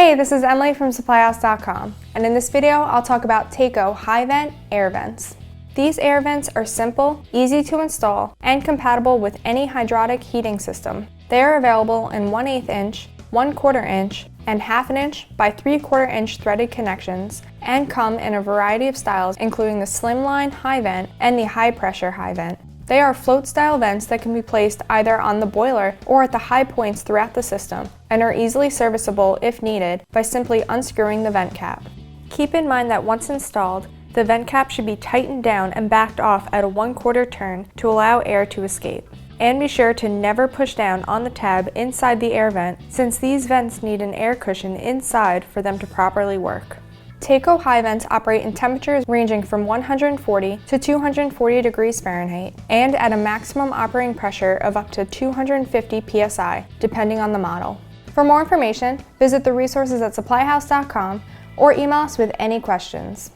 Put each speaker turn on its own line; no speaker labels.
Hey, this is Emily from supplyhouse.com, and in this video I'll talk about Taco high vent air vents. These air vents are simple, easy to install, and compatible with any hydraulic heating system. They are available in 1/8 inch, 1/4 inch, and 1/2 inch by 3/4 inch threaded connections, and come in a variety of styles including the slimline high vent and the high pressure high vent. They are float-style vents that can be placed either on the boiler or at the high points throughout the system, and are easily serviceable if needed by simply unscrewing the vent cap. Keep in mind that once installed, the vent cap should be tightened down and backed off at a 1/4 turn to allow air to escape. And be sure to never push down on the tab inside the air vent, since these vents need an air cushion inside for them to properly work. Taco high vents operate in temperatures ranging from 140 to 240 degrees Fahrenheit and at a maximum operating pressure of up to 250 psi, depending on the model. For more information, visit the resources at supplyhouse.com or email us with any questions.